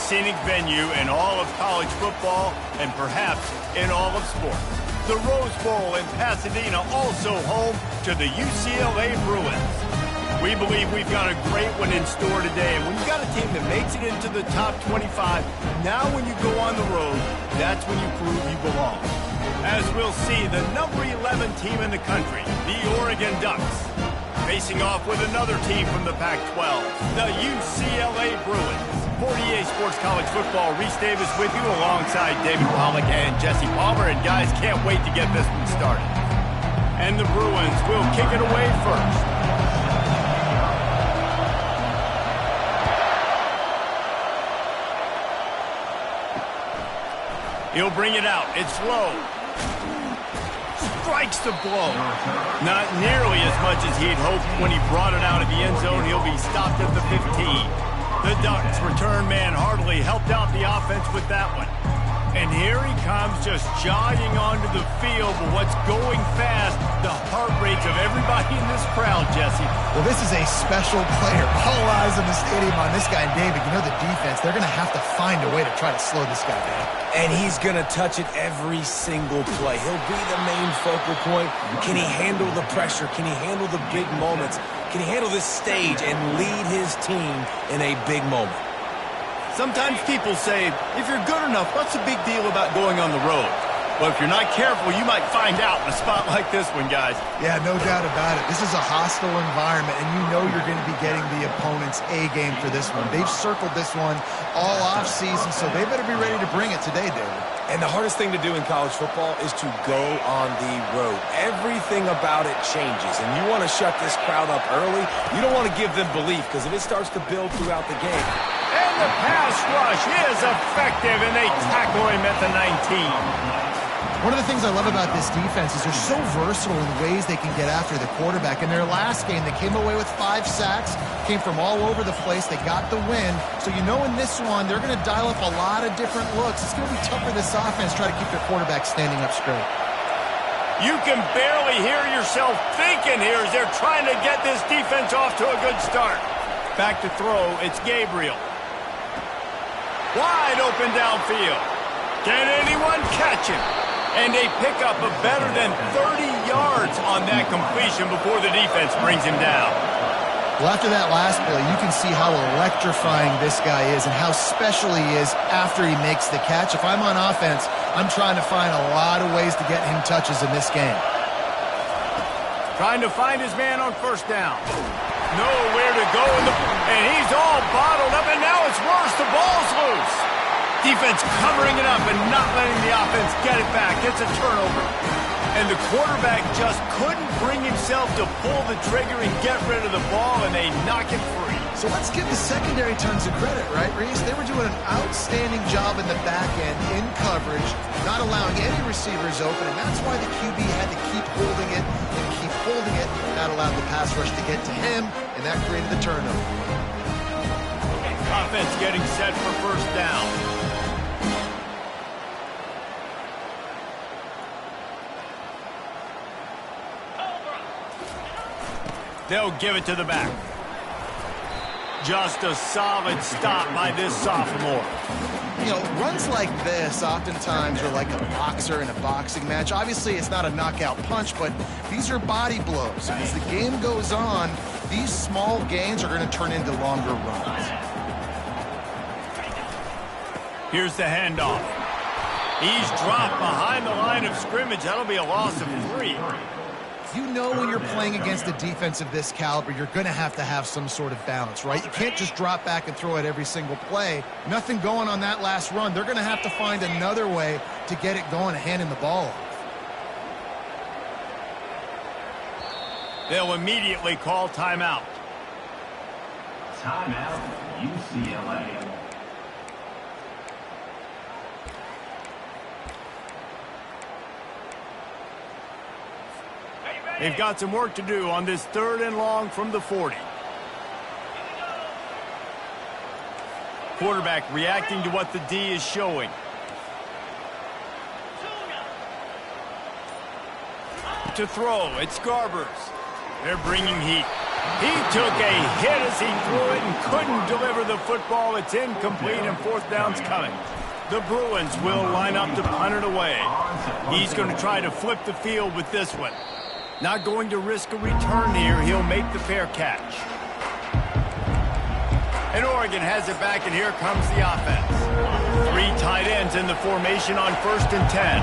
scenic venue in all of college football and perhaps in all of sports. The Rose Bowl in Pasadena, also home to the UCLA Bruins. We believe we've got a great one in store today, and when you've got a team that makes it into the top 25, now when you go on the road, that's when you prove you belong. As we'll see, the number 11 team in the country, the Oregon Ducks, facing off with another team from the Pac-12, the UCLA Bruins. 48 Sports College Football, Reese Davis with you alongside David Pollack and Jesse Palmer. And guys, can't wait to get this one started. And the Bruins will kick it away first. He'll bring it out. It's low. Strikes the blow. Not nearly as much as he'd hoped when he brought it out of the end zone. He'll be stopped at the 15. The Ducks return man Hartley helped out the offense with that one. And here he comes just jogging onto the field. But what's going fast, the heart rates of everybody in this crowd, Jesse. Well, this is a special player. All eyes in the stadium on this guy. And David, you know the defense, they're going to have to find a way to try to slow this guy down. And he's going to touch it every single play. He'll be the main focal point. Can he handle the pressure? Can he handle the big moments? Can he handle this stage and lead his team in a big moment? Sometimes people say, if you're good enough, what's the big deal about going on the road? Well, if you're not careful, you might find out in a spot like this one, guys. Yeah, no doubt about it. This is a hostile environment, and you know you're going to be getting the opponent's A game for this one. They've circled this one all offseason, so they better be ready to bring it today, David. And the hardest thing to do in college football is to go on the road. Everything about it changes, and you want to shut this crowd up early. You don't want to give them belief, because if it starts to build throughout the game. And the pass rush is effective, and they tackle him at the 19. One of the things I love about this defense is they're so versatile in ways they can get after the quarterback. In their last game, they came away with 5 sacks, came from all over the place. They got the win. So you know in this one, they're going to dial up a lot of different looks. It's going to be tough for this offense to try to keep their quarterback standing up straight. You can barely hear yourself thinking here as they're trying to get this defense off to a good start. Back to throw, it's Gabriel. Wide open downfield. Can anyone catch him? And they pick up a better than 30 yards on that completion before the defense brings him down. Well, after that last play, you can see how electrifying this guy is and how special he is after he makes the catch. If I'm on offense, I'm trying to find a lot of ways to get him touches in this game. Trying to find his man on first down. Nowhere to go, and he's all bottled up, and now it's worse. The ball's loose. Defense covering it up and not letting the offense get it back. It's a turnover. And the quarterback just couldn't bring himself to pull the trigger and get rid of the ball, and they knock it free. So let's give the secondary tons of credit, right, Reese? They were doing an outstanding job in the back end, in coverage, not allowing any receivers open, and that's why the QB had to keep holding it and keep holding it. That allowed the pass rush to get to him, and that created the turnover. Offense getting set for first down. They'll give it to the back. Just a solid stop by this sophomore. You know, runs like this oftentimes are like a boxer in a boxing match. Obviously, it's not a knockout punch, but these are body blows. As the game goes on, these small gains are going to turn into longer runs. Here's the handoff. He's dropped behind the line of scrimmage. That'll be a loss of 3. You know when you're playing against a defense of this caliber, you're going to have some sort of balance, right? You can't just drop back and throw it every single play. Nothing going on that last run. They're going to have to find another way to get it going and handing the ball off. They'll immediately call timeout. Timeout, UCLA. They've got some work to do on this 3rd and long from the 40. Quarterback reacting to what the D is showing. To throw, it's Garbers. They're bringing heat. He took a hit as he threw it and couldn't deliver the football. It's incomplete and fourth down's coming. The Bruins will line up to punt it away. He's going to try to flip the field with this one. Not going to risk a return here. He'll make the fair catch. And Oregon has it back, and here comes the offense. 3 tight ends in the formation on 1st and 10.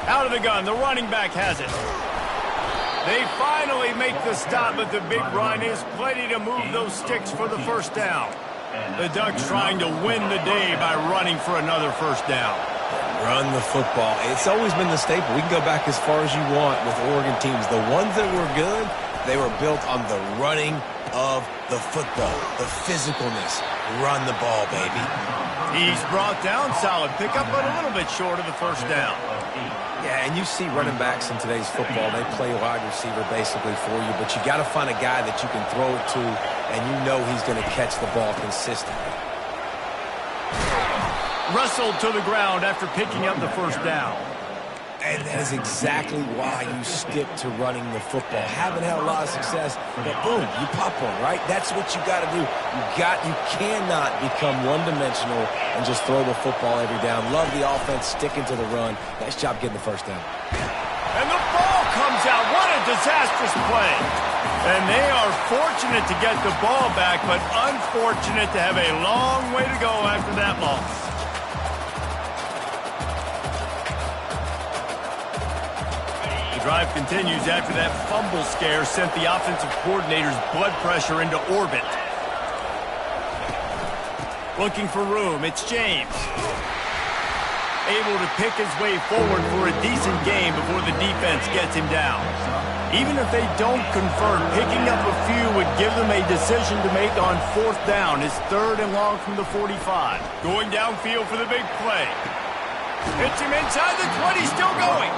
Out of the gun, the running back has it. They finally make the stop, but the big run is plenty to move those sticks for the first down. The Ducks trying to win the day by running for another first down. Run the football. It's always been the staple. We can go back as far as you want with Oregon teams. The ones that were good, they were built on the running of the football, the physicalness. Run the ball, baby. He's brought down, solid pickup, but a little bit short of the first down. Yeah, and you see running backs in today's football, they play wide receiver basically for you, but you got to find a guy that you can throw it to, and you know he's going to catch the ball consistently. Wrestled to the ground after picking up the first down. And that is exactly why you stick to running the football. Haven't had a lot of success, but boom, you pop one, right? That's what you got to do. You cannot become one-dimensional and just throw the football every down. Love the offense, sticking to the run. Nice job getting the first down. And the ball comes out. What a disastrous play. And they are fortunate to get the ball back, but unfortunate to have a long way to go after that loss. Drive continues after that fumble scare sent the offensive coordinator's blood pressure into orbit. Looking for room, it's James. Able to pick his way forward for a decent game before the defense gets him down. Even if they don't convert, picking up a few would give them a decision to make on 4th down. His 3rd and long from the 45. Going downfield for the big play. Hits him inside the 20, still going.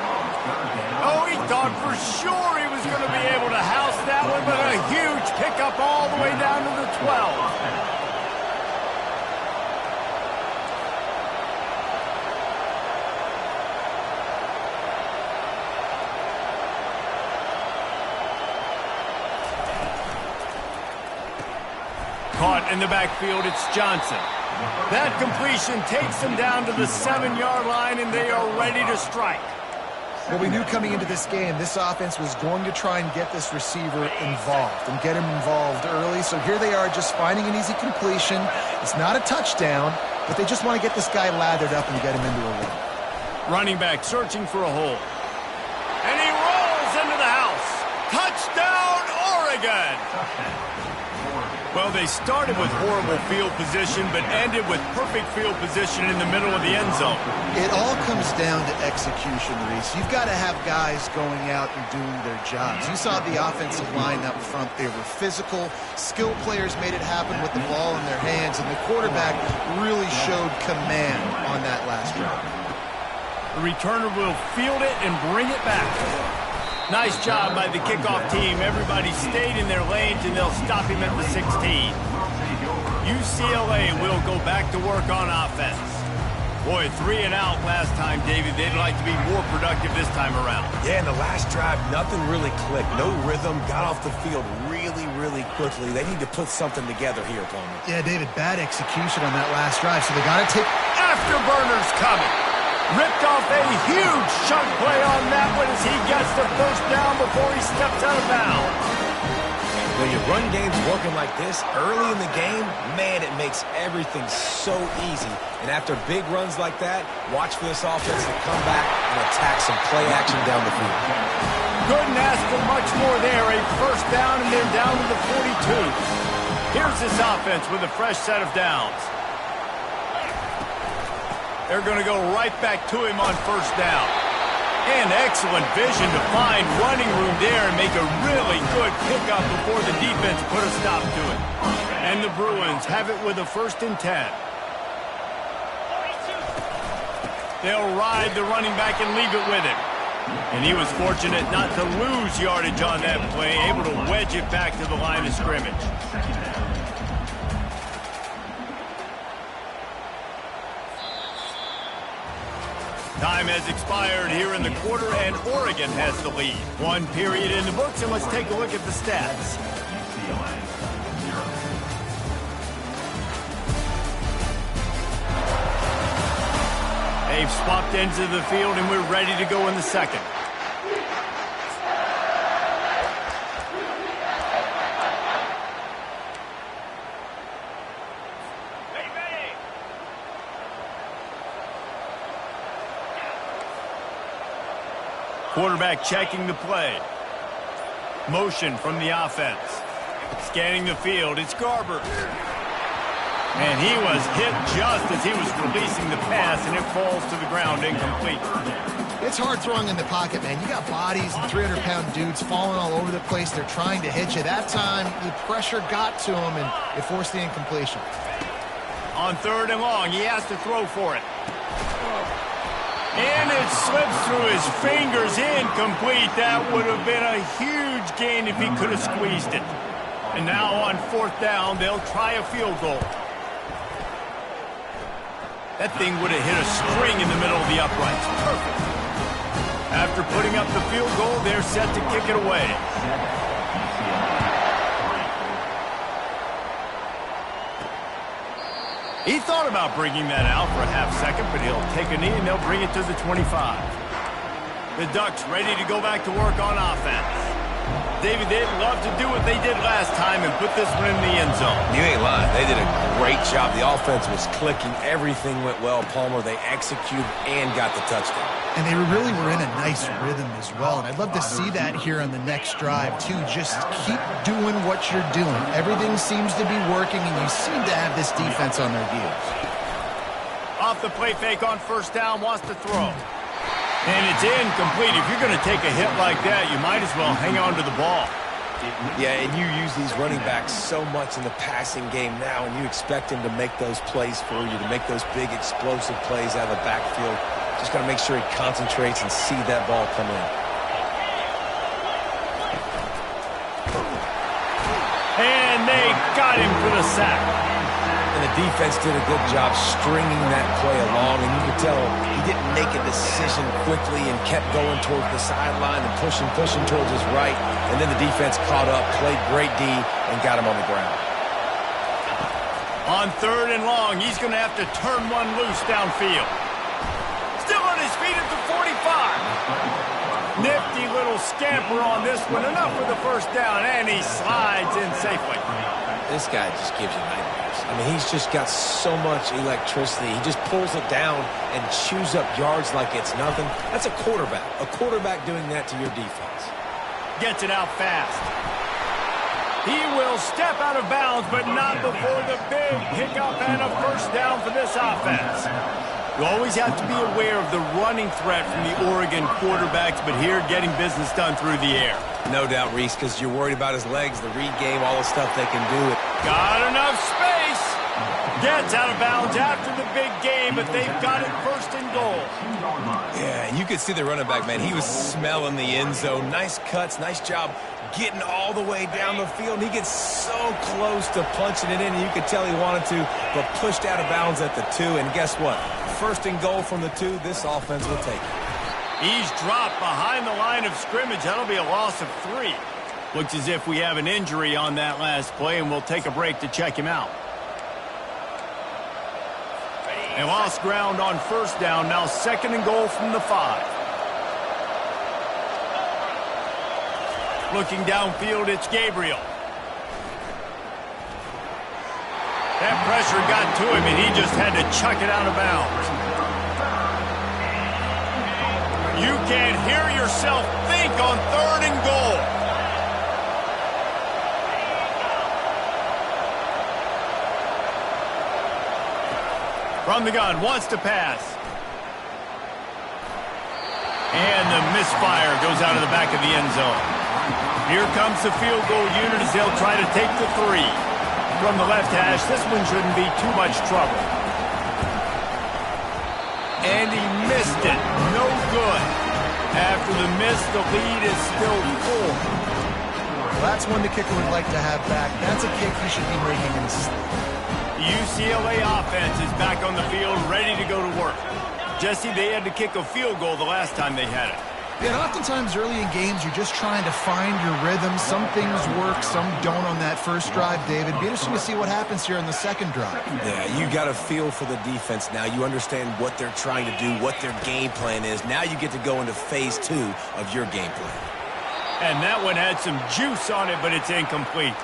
Oh, he thought for sure he was going to be able to house that one, but a huge pickup all the way down to the 12. Caught in the backfield, it's Johnson. That completion takes them down to the 7-yard line, and they are ready to strike. Well, we knew coming into this game, this offense was going to try and get this receiver involved and get him involved early. So here they are just finding an easy completion. It's not a touchdown, but they just want to get this guy lathered up and get him into a run. Running back searching for a hole. And he rolls into the house. Touchdown, Oregon! Well, they started with horrible field position, but ended with perfect field position in the middle of the end zone. It all comes down to execution, Reese. You've got to have guys going out and doing their jobs. You saw the offensive line up front. They were physical. Skilled players made it happen with the ball in their hands, and the quarterback really showed command on that last drive. The returner will field it and bring it back. Nice job by the kickoff team. Everybody stayed in their lanes, and they'll stop him at the 16. UCLA will go back to work on offense. Boy, 3 and out last time, David. They'd like to be more productive this time around. Yeah, in the last drive, nothing really clicked. No rhythm. Got off the field really quickly. They need to put something together here, Palmer. Yeah, David, bad execution on that last drive, so they got to take... Afterburners coming. Ripped off a huge chunk play on that one as he gets the first down before he steps out of bounds. When your run game's working like this early in the game, man, it makes everything so easy. And after big runs like that, watch for this offense to come back and attack some play action down the field. Couldn't ask for much more there. A first down, and they're down to the 42. Here's this offense with a fresh set of downs. They're going to go right back to him on first down. And excellent vision to find running room there and make a really good pickup before the defense put a stop to it. And the Bruins have it with a 1st and 10. They'll ride the running back and leave it with him. And he was fortunate not to lose yardage on that play, able to wedge it back to the line of scrimmage. Time has expired here in the quarter, and Oregon has the lead. One period in the books, and let's take a look at the stats. UCLA 0. They've swapped ends of the field, and we're ready to go in the second. Quarterback checking the play. Motion from the offense. Scanning the field, it's Garber. And he was hit just as he was releasing the pass, and it falls to the ground incomplete. It's hard throwing in the pocket, man. You got bodies and 300-pound dudes falling all over the place. They're trying to hit you. That time, the pressure got to him, and it forced the incompletion. On 3rd and long, he has to throw for it. And it slips through his fingers, incomplete. That would have been a huge gain if he could have squeezed it. And now on 4th down, they'll try a field goal. That thing would have hit a string in the middle of the uprights. Perfect. After putting up the field goal, they're set to kick it away. He thought about bringing that out for a half second, but he'll take a knee and they'll bring it to the 25. The Ducks ready to go back to work on offense. David, they'd love to do what they did last time and put this one in the end zone. You ain't lying. They did a great job. The offense was clicking. Everything went well. Palmer, they executed and got the touchdown. And they really were in a nice rhythm as well. And I'd love to see that here on the next drive, too. Just keep doing what you're doing. Everything seems to be working, and you seem to have this defense on their heels. Off the play fake on 1st down, wants to throw. And it's incomplete. If you're going to take a hit like that, you might as well hang on to the ball. Yeah, and you use these running backs so much in the passing game now, and you expect him to make those plays for you, to make those big explosive plays out of the backfield. Just got to make sure he concentrates and see that ball come in. And they got him for the sack. And the defense did a good job stringing that play along, and you could tell he didn't make a decision quickly and kept going towards the sideline and pushing towards his right. And then the defense caught up, played great D, and got him on the ground. On 3rd and long, he's going to have to turn one loose downfield. Still on his feet at the 45. Nifty little scamper on this one. Enough for the 1st down, and he slides in safely. This guy just gives you nightmares. I mean, he's just got so much electricity. He just pulls it down and chews up yards like it's nothing. That's a quarterback. A quarterback doing that to your defense. Gets it out fast. He will step out of bounds, but not before the big pickup and a 1st down for this offense. You always have to be aware of the running threat from the Oregon quarterbacks, but here getting business done through the air. No doubt, Reese, because you're worried about his legs, the read game, all the stuff they can do. Got enough space. Gets out of bounds after the big game, but they've got it 1st and goal. Yeah, and you could see the running back, man. He was smelling the end zone. Nice cuts, nice job getting all the way down the field. He gets so close to punching it in, and you could tell he wanted to, but pushed out of bounds at the 2. And guess what? 1st and goal from the 2. This offense will take it. He's dropped behind the line of scrimmage. That'll be a loss of 3. Looks as if we have an injury on that last play, and we'll take a break to check him out. They lost ground on 1st down. Now 2nd and goal from the 5. Looking downfield, it's Gabriel. That pressure got to him, and he just had to chuck it out of bounds. You can't hear yourself think on 3rd and goal. From the gun, wants to pass. And the misfire goes out of the back of the end zone. Here comes the field goal unit as they'll try to take the 3. From the left hash, this one shouldn't be too much trouble. And he missed it. No good. After the miss, the lead is still 4. Well, that's one the kicker would like to have back. That's a kick he should be making in his sleep. The UCLA offense is back on the field, ready to go to work. Jesse, they had to kick a field goal the last time they had it. Yeah, and oftentimes early in games, you're just trying to find your rhythm. Some things work, some don't on that first drive, David. Be interesting to see what happens here in the second drive. Yeah, you got a feel for the defense now. You understand what they're trying to do, what their game plan is. Now you get to go into phase 2 of your game plan. And that one had some juice on it, but it's incomplete.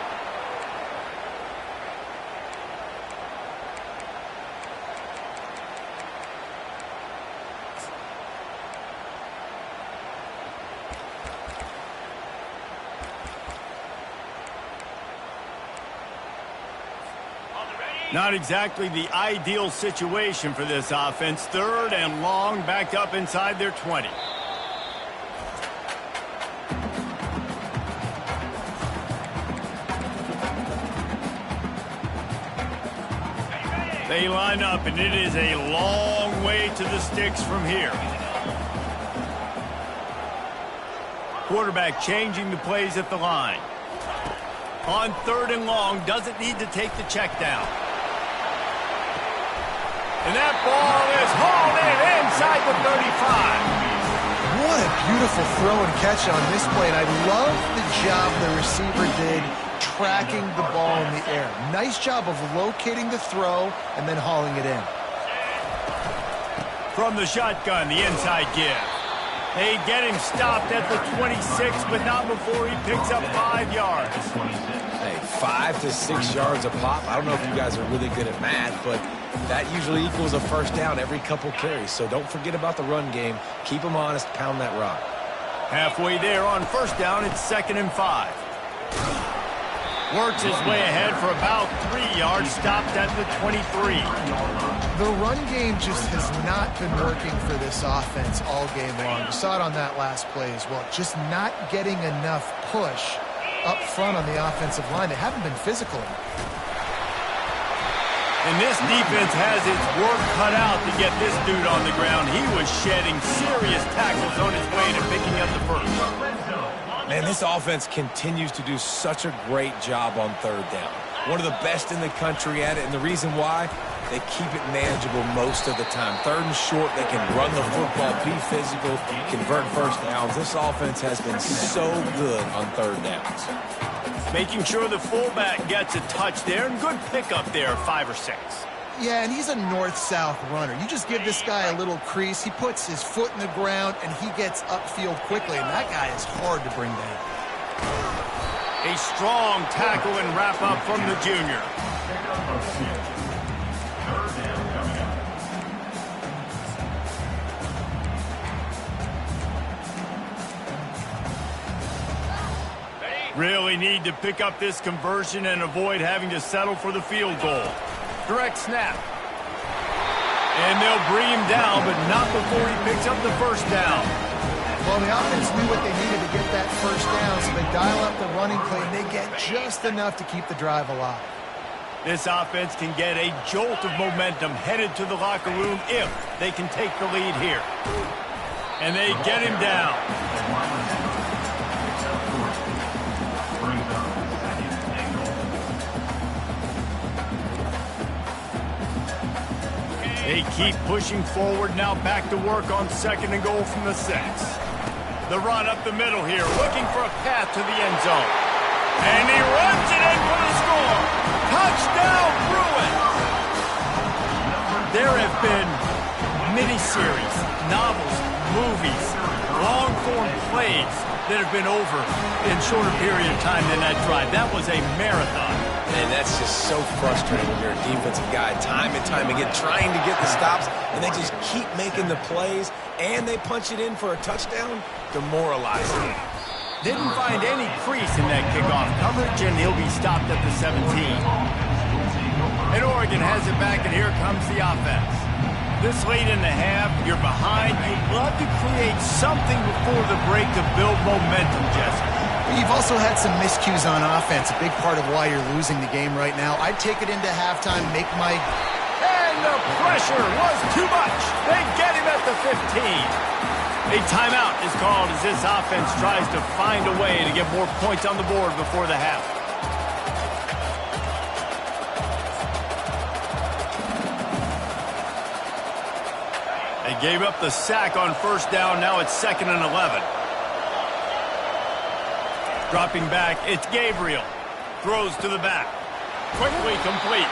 Not exactly the ideal situation for this offense. 3rd and long, backed up inside their 20. They line up, and it is a long way to the sticks from here. Quarterback changing the plays at the line. On 3rd and long, doesn't need to take the check down. And that ball is hauled in inside the 35. What a beautiful throw and catch on this play. And I love the job the receiver did tracking the ball in the air. Nice job of locating the throw and then hauling it in. From the shotgun, the inside give. They get him stopped at the 26, but not before he picks up 5 yards. Hey, 5 to 6 yards a pop. I don't know if you guys are really good at math, but that usually equals a first down every couple carries. So don't forget about the run game. Keep them honest. Pound that rock. Halfway there on first down, it's 2nd and 5. Works his way ahead for about 3 yards, stopped at the 23. The run game just has not been working for this offense all game long. You saw it on that last play as well. Just not getting enough push up front on the offensive line. They haven't been physical enough. And this defense has its work cut out to get this dude on the ground. He was shedding serious tackles on his way to picking up the first. Man, this offense continues to do such a great job on 3rd down. One of the best in the country at it, and the reason why, they keep it manageable most of the time. 3rd and short, they can run the football, be physical, convert first downs. This offense has been so good on 3rd downs. Making sure the fullback gets a touch there, and good pickup there, 5 or 6. Yeah, and he's a north-south runner. You just give this guy a little crease, he puts his foot in the ground, and he gets upfield quickly, and that guy is hard to bring down. A strong tackle and wrap-up from the junior. Really need to pick up this conversion and avoid having to settle for the field goal. Direct snap. And they'll bring him down, but not before he picks up the first down. Well, the offense knew what they needed to get that first down, so they dial up the running play, and they get just enough to keep the drive alive. This offense can get a jolt of momentum headed to the locker room if they can take the lead here. And they get him down. They keep pushing forward, now back to work on 2nd and goal from the 6. The run up the middle here, looking for a path to the end zone. And he runs it in for the score. Touchdown, Bruins! There have been miniseries, novels, movies, long-form plays that have been over in shorter period of time than that drive. That was a marathon. And that's just so frustrating when you're a defensive guy, time and time again, trying to get the stops, and they just keep making the plays, and they punch it in for a touchdown, demoralizing. Didn't find any crease in that kickoff coverage, and he'll be stopped at the 17. And Oregon has it back, and here comes the offense. This late in the half, you're behind. You'd love to create something before the break to build momentum, Jesse. You've also had some miscues on offense, a big part of why you're losing the game right now. I'd take it into halftime, make my... And the pressure was too much. They get him at the 15. A timeout is called as this offense tries to find a way to get more points on the board before the half. Gave up the sack on first down. Now it's 2nd and 11. Dropping back, it's Gabriel. Throws to the back. Quickly complete.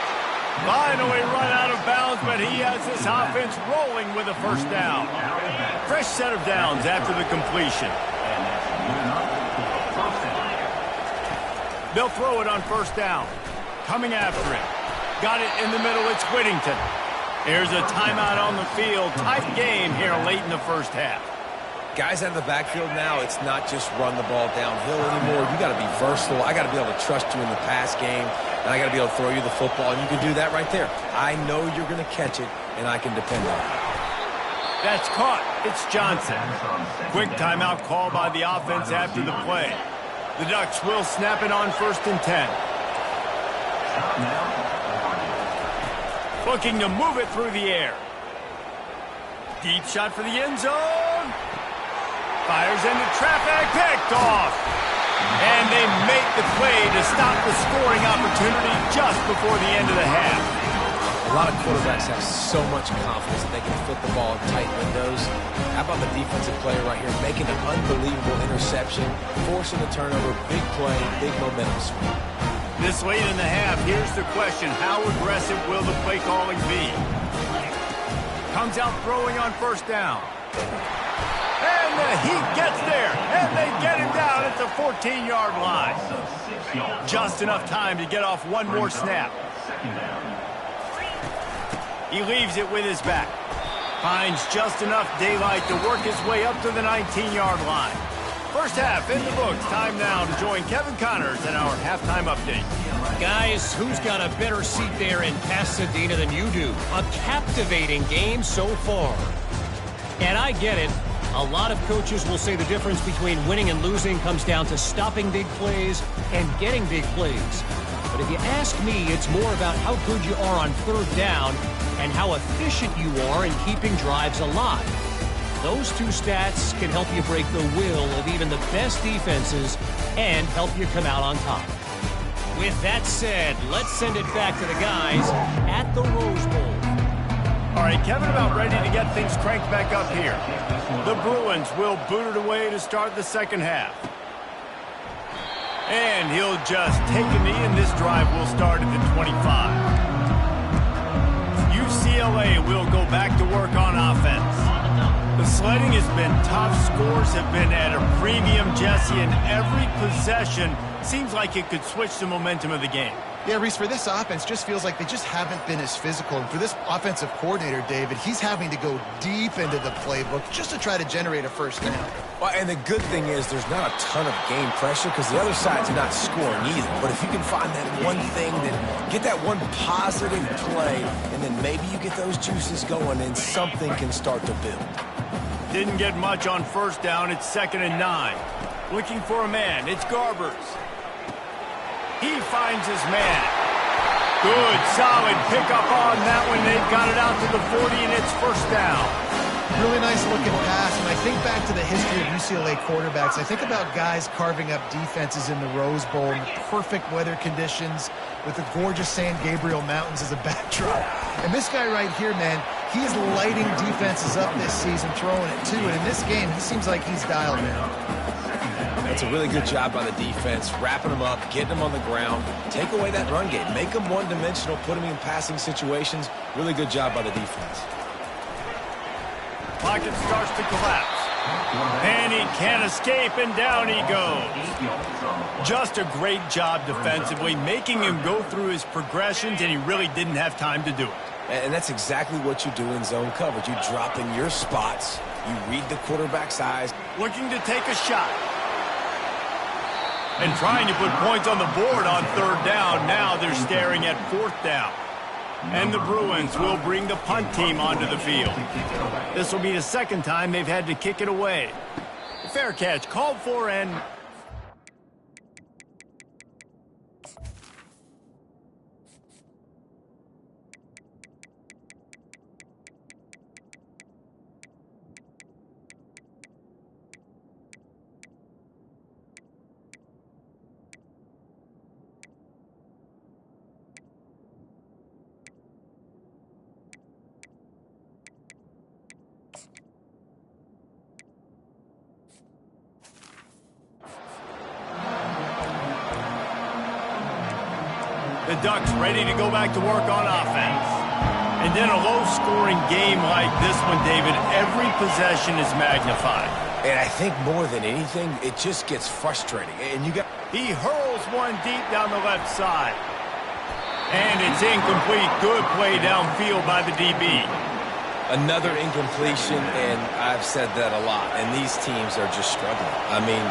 Finally run out of bounds, but he has this offense rolling with a first down. Fresh set of downs after the completion. They'll throw it on first down. Coming after him. Got it in the middle. It's Whittington. Here's a timeout on the field. Tight game here late in the first half. Guys out of the backfield now, it's not just run the ball downhill anymore. You got to be versatile. I got to be able to trust you in the pass game, and I got to be able to throw you the football, and you can do that right there. I know you're going to catch it, and I can depend on it. That's caught. It's Johnson. Quick timeout call by the offense after the play. The Ducks will snap it on 1st and 10. Looking to move it through the air. Deep shot for the end zone. Fires into traffic. Picked off. And they make the play to stop the scoring opportunity just before the end of the half. A lot of quarterbacks have so much confidence that they can fit the ball in tight windows. How about the defensive player right here making an unbelievable interception, forcing a turnover, big play, big momentum swing. This late in the half, here's the question. How aggressive will the play calling be? Comes out throwing on first down. And the Heat gets there. And they get him down at the 14-yard line. Just enough time to get off one more snap. He leaves it with his back. Finds just enough daylight to work his way up to the 19-yard line. First half in the books. Time now to join Kevin Connors in our halftime update. Guys, who's got a better seat there in Pasadena than you do? A captivating game so far. And I get it. A lot of coaches will say the difference between winning and losing comes down to stopping big plays and getting big plays. But if you ask me, it's more about how good you are on third down and how efficient you are in keeping drives alive. Those two stats can help you break the will of even the best defenses and help you come out on top. With that said, let's send it back to the guys at the Rose Bowl. All right, Kevin, about ready to get things cranked back up here. The Bruins will boot it away to start the second half. And he'll just take a knee, and this drive will start at the 25. UCLA will go back to work on offense. The sledding has been tough. Scores have been at a premium, Jesse, and every possession seems like it could switch the momentum of the game. Yeah, Reese, for this offense, just feels like they just haven't been as physical. And for this offensive coordinator, David, he's having to go deep into the playbook just to try to generate a first down. Well, and the good thing is there's not a ton of game pressure because the other side's not scoring either. But if you can find that one thing, that get that one positive play, and then maybe you get those juices going and something can start to build. Didn't get much on first down. It's 2nd and 9. Looking for a man. It's Garbers. He finds his man. Good, solid pickup on that one. They've got it out to the 40, and it's first down. Really nice looking pass. And I think back to the history of UCLA quarterbacks. I think about guys carving up defenses in the Rose Bowl in perfect weather conditions with the gorgeous San Gabriel Mountains as a backdrop. And this guy right here, man, he is lighting defenses up this season, throwing it too. And in this game, he seems like he's dialed in. That's a really good job by the defense, wrapping them up, getting them on the ground, take away that run game, make them one-dimensional, put them in passing situations. Really good job by the defense. Pocket starts to collapse. And he can't escape, and down he goes. Just a great job defensively, making him go through his progressions, and he really didn't have time to do it. And that's exactly what you do in zone coverage. You drop in your spots, you read the quarterback's eyes. Looking to take a shot. And trying to put points on the board on third down. Now they're staring at fourth down. And the Bruins will bring the punt team onto the field. This will be the second time they've had to kick it away. Fair catch called for, and The Ducks ready to go back to work on offense. And in a low-scoring game like this one, David, every possession is magnified. And I think more than anything, it just gets frustrating. And He hurls one deep down the left side. And it's incomplete. Good play downfield by the DB. Another incompletion, and I've said that a lot. And these teams are just struggling. I mean,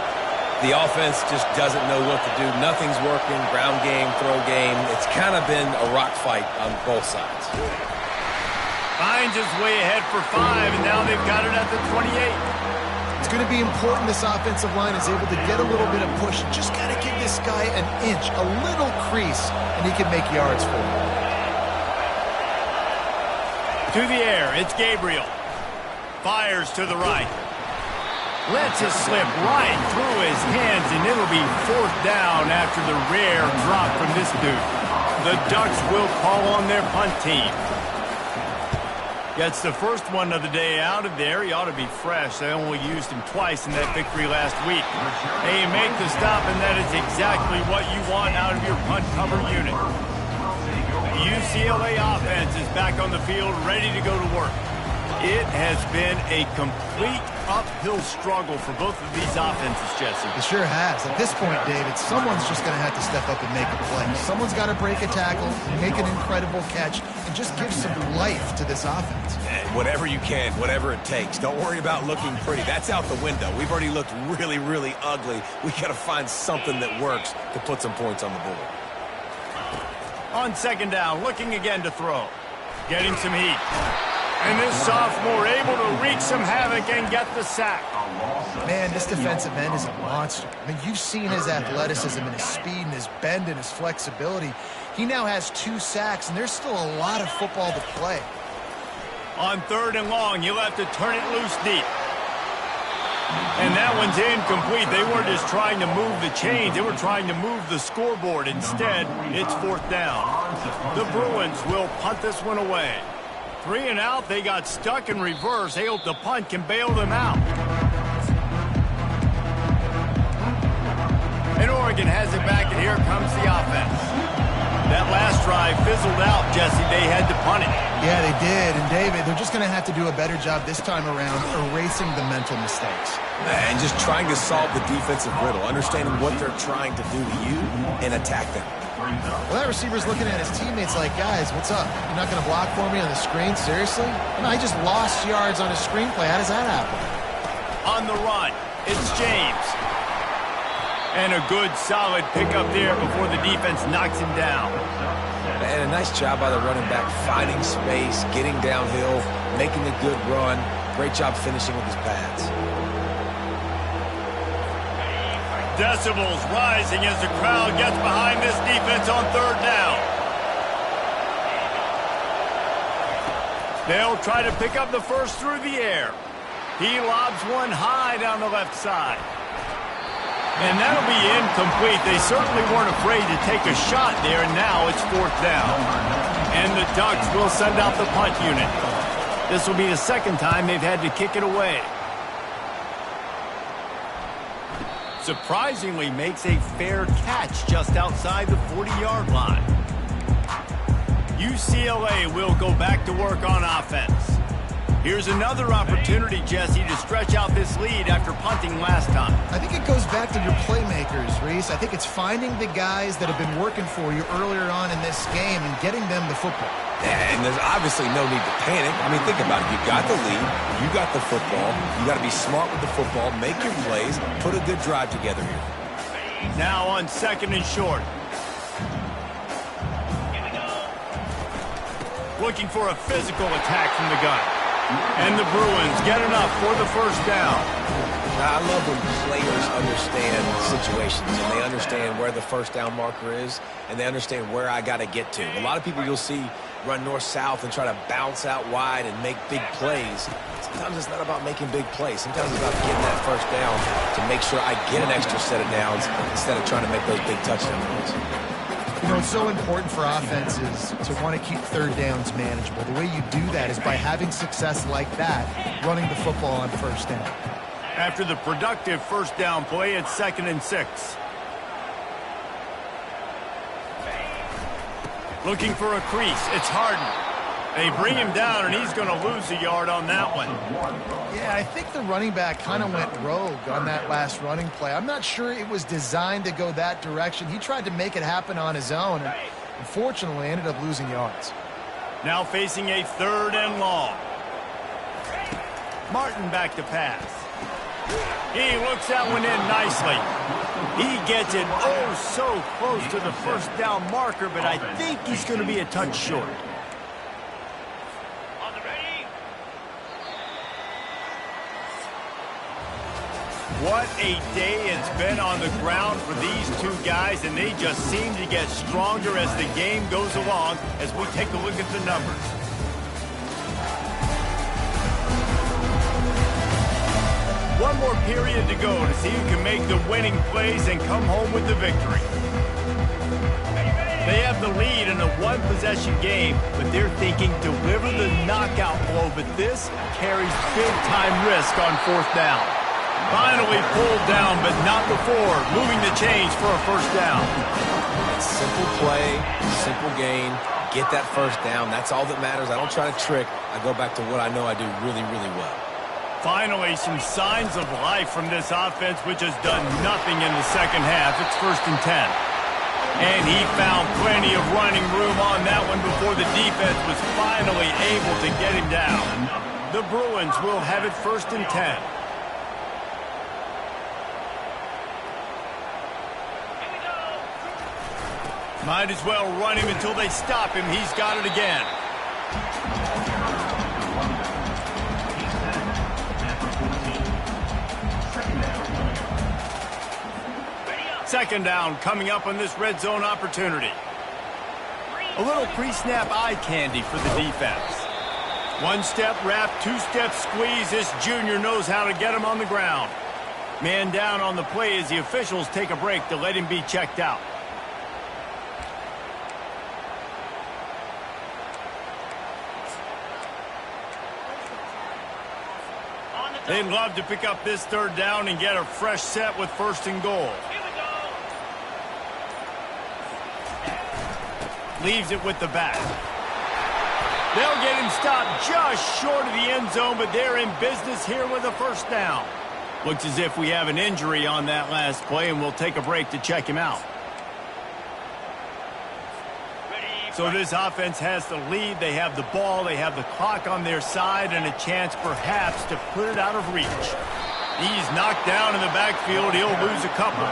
the offense just doesn't know what to do. Nothing's working. Ground game, throw game. It's kind of been a rock fight on both sides. Finds his way ahead for 5, and now they've got it at the 28. It's going to be important this offensive line is able to get a little bit of push. Just got to give this guy an inch, a little crease, and he can make yards for him. To the air, it's Gabriel. Fires to the right. Lets it slip right through his hands, and it'll be 4th down after the rare drop from this dude. The Ducks will call on their punt team. Gets the first one of the day out of there. He ought to be fresh. They only used him twice in that victory last week. They make the stop, and that is exactly what you want out of your punt cover unit. The UCLA offense is back on the field, ready to go to work. It has been a complete uphill struggle for both of these offenses, Jesse. It sure has. At this point, David, someone's just going to have to step up and make a play. Someone's got to break a tackle, make an incredible catch, and just give some life to this offense. And whatever you can, whatever it takes. Don't worry about looking pretty. That's out the window. We've already looked really, really ugly. We got to find something that works to put some points on the board. On 2nd down, looking again to throw. Getting some heat. And this sophomore able to wreak some havoc and get the sack. Man, this defensive end is a monster. I mean, you've seen his athleticism and his speed and his bend and his flexibility. He now has 2 sacks, and there's still a lot of football to play. On 3rd and long, you'll have to turn it loose deep. And that one's incomplete. They weren't just trying to move the chains. They were trying to move the scoreboard. Instead, it's 4th down. The Bruins will punt this one away. 3 and out. They got stuck in reverse. They hope the punt can bail them out. And Oregon has it back, and here comes the offense. That last drive fizzled out, Jesse. They had to punt it. Yeah, they did. And, David, they're just going to have to do a better job this time around erasing the mental mistakes. And just trying to solve the defensive riddle, understanding what they're trying to do to you and attack them. Well, that receiver's looking at his teammates like, guys, what's up? You're not going to block for me on the screen? Seriously? And I just lost yards on a screenplay. How does that happen? On the run, it's James. And a good, solid pickup there before the defense knocks him down. And a nice job by the running back, finding space, getting downhill, making a good run. Great job finishing with his pads. Decibels rising as the crowd gets behind this defense on 3rd down. They'll try to pick up the first through the air. He lobs one high down the left side. And that'll be incomplete. They certainly weren't afraid to take a shot there, and now it's 4th down. And the Ducks will send out the punt unit. This will be the 2nd time they've had to kick it away. Surprisingly makes a fair catch just outside the 40-yard line. UCLA will go back to work on offense. Here's another opportunity, Jesse, to stretch out this lead after punting last time. I think it goes back to your playmakers, Reese. I think it's finding the guys that have been working for you earlier on in this game and getting them the football. And there's obviously no need to panic. I mean, think about it. You got the lead. You got the football. You got to be smart with the football. Make your plays. Put a good drive together here. Now on 2nd and short. Looking for a physical attack from the gun. And the Bruins get enough for the 1st down. I love when players understand situations and they understand where the 1st down marker is and they understand where I got to get to. A lot of people you'll see run north-south and try to bounce out wide and make big plays. Sometimes it's not about making big plays. Sometimes it's about getting that 1st down to make sure I get an extra set of downs instead of trying to make those big touchdown runs. You know, it's so important for offenses to want to keep 3rd downs manageable. The way you do that is by having success like that, running the football on 1st down. After the productive 1st down play, it's 2nd and 6. Looking for a crease. It's Harden. They bring him down, and he's going to lose a yard on that one. Yeah, I think the running back kind of went rogue on that last running play. I'm not sure it was designed to go that direction. He tried to make it happen on his own, and unfortunately ended up losing yards. Now facing a 3rd and long. Martin back to pass. He looks that one in nicely. He gets it so close to the 1st down marker, but I think he's going to be a touch short. What a day it's been on the ground for these two guys, and they just seem to get stronger as the game goes along as we take a look at the numbers. One more period to go to see who can make the winning plays and come home with the victory. They have the lead in a one-possession game, but they're thinking deliver the knockout blow, but this carries big-time risk on 4th down. Finally pulled down, but not before moving the chains for a 1st down. Simple play, simple gain. Get that 1st down. That's all that matters. I don't try to trick. I go back to what I know I do really, really well. Finally, some signs of life from this offense, which has done nothing in the 2nd half. It's 1st and 10. And he found plenty of running room on that one before the defense was finally able to get him down. The Bruins will have it 1st and 10. Might as well run him until they stop him. He's got it again. Second down coming up on this red zone opportunity. A little pre-snap eye candy for the defense. 1-step wrap, 2-step squeeze. This junior knows how to get him on the ground. Man down on the play as the officials take a break to let him be checked out. They'd love to pick up this 3rd down and get a fresh set with 1st and goal. Leaves it with the back. They'll get him stopped just short of the end zone, but they're in business here with a 1st down. Looks as if we have an injury on that last play, and we'll take a break to check him out. So this offense has the lead. They have the ball. They have the clock on their side and a chance perhaps to put it out of reach. He's knocked down in the backfield. He'll lose a couple.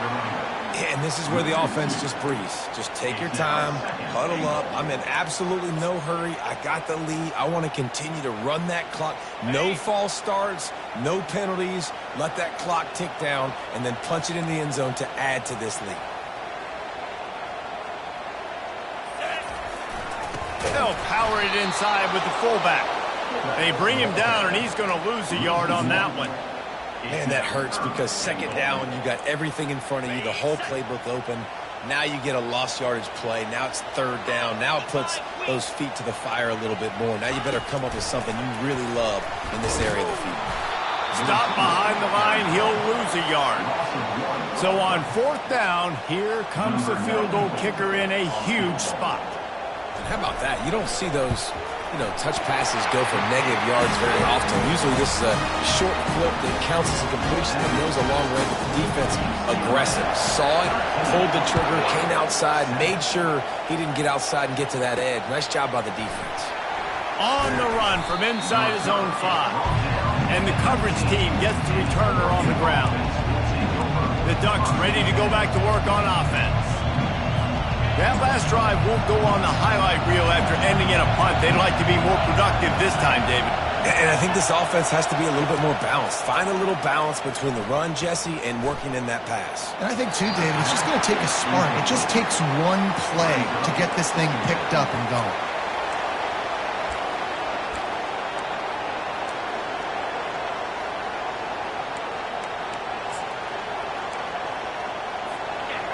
And this is where the offense just breathes. Just take your time, huddle up. I'm in absolutely no hurry. I got the lead. I want to continue to run that clock. No false starts, no penalties. Let that clock tick down and then punch it in the end zone to add to this lead. They'll power it inside with the fullback. They bring him down, and he's going to lose a yard on that one. Man, that hurts because 2nd down, you got everything in front of you, the whole playbook open. Now you get a lost yardage play. Now it's 3rd down. Now it puts those feet to the fire a little bit more. Now you better come up with something you really love in this area of the field. Stop behind the line. He'll lose a yard. So on 4th down, here comes the field goal kicker in a huge spot. How about that? You don't see those, touch passes go for negative yards very often. Usually this is a short clip that counts as a completion that goes a long way, but the defense aggressive. Saw it, pulled the trigger, came outside, made sure he didn't get outside and get to that edge. Nice job by the defense. On the run from inside his own 5. And the coverage team gets the returner on the ground. The Ducks ready to go back to work on offense. That last drive won't go on the highlight reel after ending in a punt. They'd like to be more productive this time, David. And I think this offense has to be a little bit more balanced. Find a little balance between the run, Jesse, and working in that pass. And I think, too, David, it's just going to take a spark. It just takes one play to get this thing picked up and going.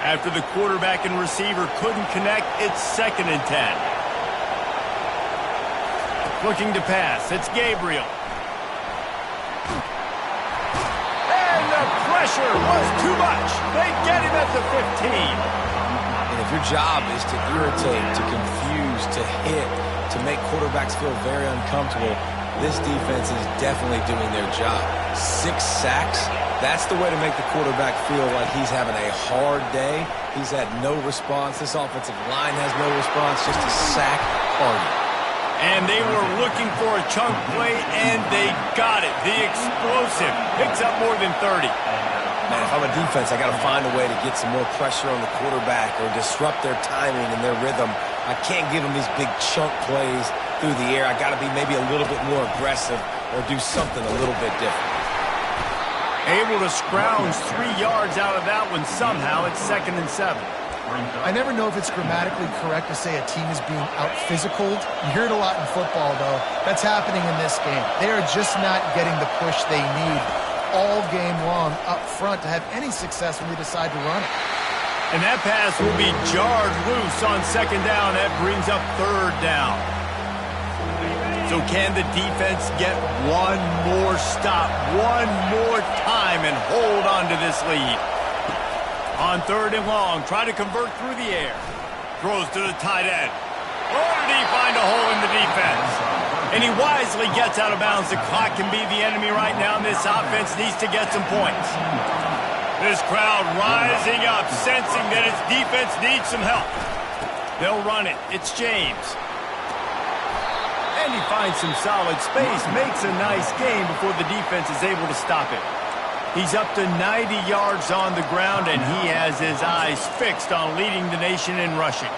After the quarterback and receiver couldn't connect, it's 2nd and 10. Looking to pass. It's Gabriel. And the pressure was too much. They get him at the 15. And if your job is to irritate, to confuse, to hit to make quarterbacks feel very uncomfortable, this defense is definitely doing their job. 6 sacks, that's the way to make the quarterback feel like he's having a hard day. He's had no response. This offensive line has no response, just a sack party. And they were looking for a chunk play, and they got it. The explosive picks up more than 30. Man, if I'm a defense, I got to find a way to get some more pressure on the quarterback or disrupt their timing and their rhythm. I can't give them these big chunk plays through the air. I got to be maybe a little bit more aggressive or do something a little bit different. Able to scrounge 3 yards out of that one somehow. It's 2nd and 7. I never know if it's grammatically correct to say a team is being out-physicaled. You hear it a lot in football, though. That's happening in this game. They are just not getting the push they need all game long up front to have any success when they decide to run it. And that pass will be jarred loose on 2nd down. That brings up 3rd down. So can the defense get one more stop, one more time, and hold on to this lead? On 3rd and long, try to convert through the air. Throws to the tight end. Or did he find a hole in the defense? And he wisely gets out of bounds. The clock can be the enemy right now, and this offense needs to get some points. This crowd rising up, sensing that its defense needs some help. They'll run it. It's James. And he finds some solid space, makes a nice gain before the defense is able to stop it. He's up to 90 yards on the ground, and he has his eyes fixed on leading the nation in rushing.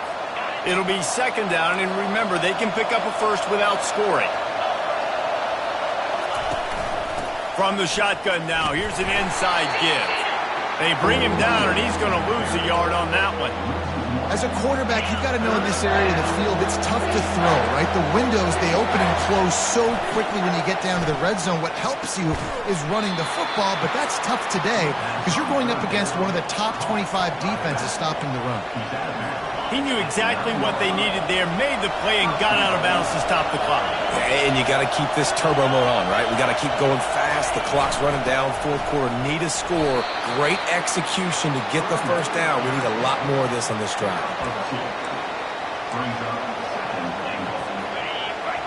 It'll be 2nd down, and remember, they can pick up a first without scoring. From the shotgun now, here's an inside give. They bring him down, and he's going to lose a yard on that one. As a quarterback, you've got to know in this area of the field, it's tough to throw, right? The windows, they open and close so quickly when you get down to the red zone. What helps you is running the football, but that's tough today because you're going up against one of the top 25 defenses stopping the run. He knew exactly what they needed there, made the play, and got out of bounds to stop the clock. And you got to keep this turbo mode on, right? We got to keep going fast. The clock's running down. 4th quarter, need a score. Great execution to get the first down. We need a lot more of this on this drive.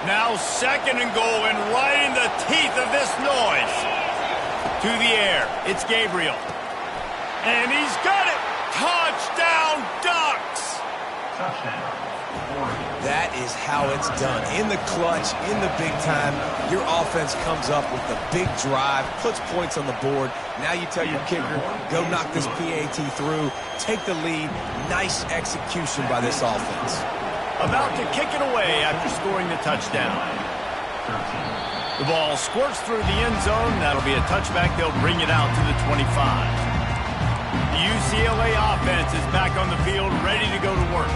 Now 2nd and goal, and right in the teeth of this noise. To the air, it's Gabriel. And he's got it! Touchdown, Ducks! That is how it's done. In the clutch, in the big time, your offense comes up with the big drive, puts points on the board. Now you tell your kicker, go knock this PAT through, take the lead. Nice execution by this offense. About to kick it away after scoring the touchdown. The ball squirts through the end zone. That'll be a touchback. They'll bring it out to the 25. The UCLA offense is back on the field, ready to go to work.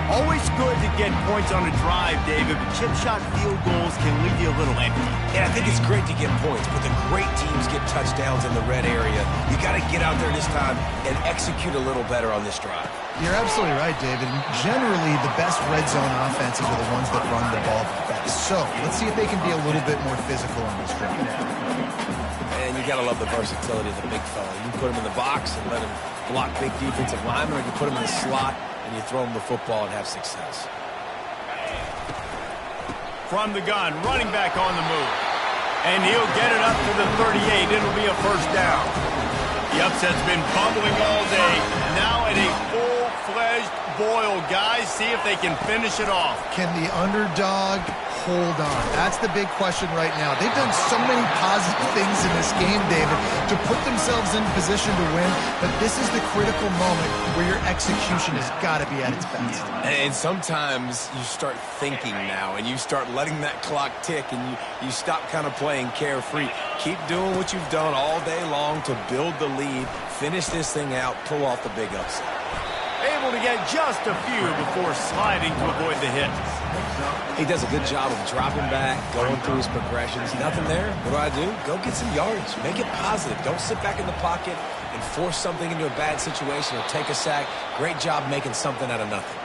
Always good to get points on a drive, David, but chip shot field goals can leave you a little empty. Yeah, I think it's great to get points, but the great teams get touchdowns in the red area. You got to get out there this time and execute a little better on this drive. You're absolutely right, David. Generally, the best red zone offenses are the ones that run the ball the best. So let's see if they can be a little bit more physical on this drive. And you got to love the versatility of the big fella. You put him in the box and let him block big defensive linemen, or you put him in the slot and you throw him the football and have success. From the gun, running back on the move. And he'll get it up to the 38. It'll be a first down. The upset's been bubbling all day. Now at a full-fledged boil. Guys, see if they can finish it off. Can the underdog hold on? That's the big question right now. They've done so many positive things in this game, David, to put themselves in position to win, but this is the critical moment where your execution has got to be at its best. And sometimes you start thinking now, and you start letting that clock tick, and you stop kind of playing carefree. Keep doing what you've done all day long to build the lead, finish this thing out, pull off the big upset. Able to get just a few before sliding to avoid the hit. He does a good job of dropping back, going through his progressions. Nothing there. What do? Go get some yards. Make it positive. Don't sit back in the pocket and force something into a bad situation or take a sack. Great job making something out of nothing.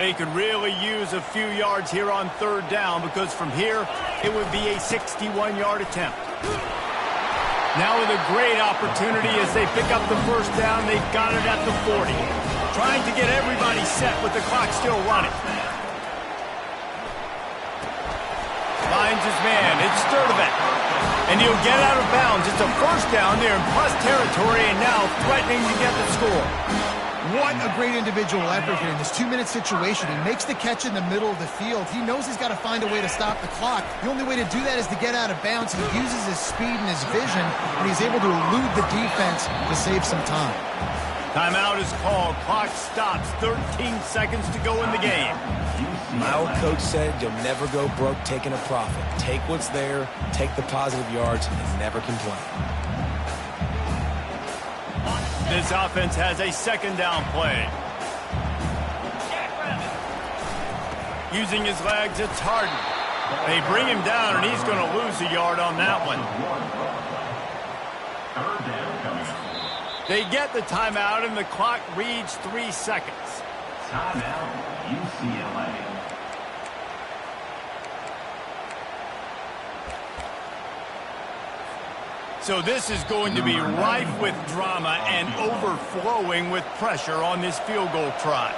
They could really use a few yards here on third down because from here, it would be a 61-yard attempt. Now with a great opportunity as they pick up the first down. They've got it at the 40. Trying to get everybody set with the clock still running. Finds his man. It's Sturdivant. And he'll get out of bounds. It's a first down there in plus territory and now threatening to get the score. What a great individual effort here in this 2-minute situation. He makes the catch in the middle of the field. He knows he's got to find a way to stop the clock. The only way to do that is to get out of bounds. He uses his speed and his vision, and he's able to elude the defense to save some time. Timeout is called. Clock stops. 13 seconds to go in the game. My old coach said you'll never go broke taking a profit. Take what's there, take the positive yards, and never complain. This offense has a second down play. Using his legs, it's Harden. They bring him down, and he's going to lose a yard on that one. They get the timeout, and the clock reads 3 seconds. Timeout, UCLA. So this is going to be rife with drama and overflowing with pressure on this field goal try.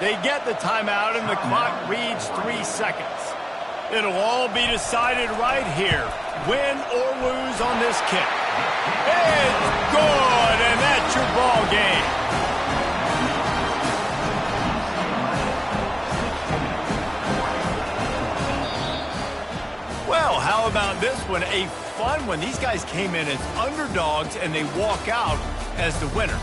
They get the timeout and the clock reads 3 seconds. It'll all be decided right here, win or lose on this kick. It's good, and that's your ball game. Well, how about this one? A fun one. These guys came in as underdogs, and they walk out as the winner.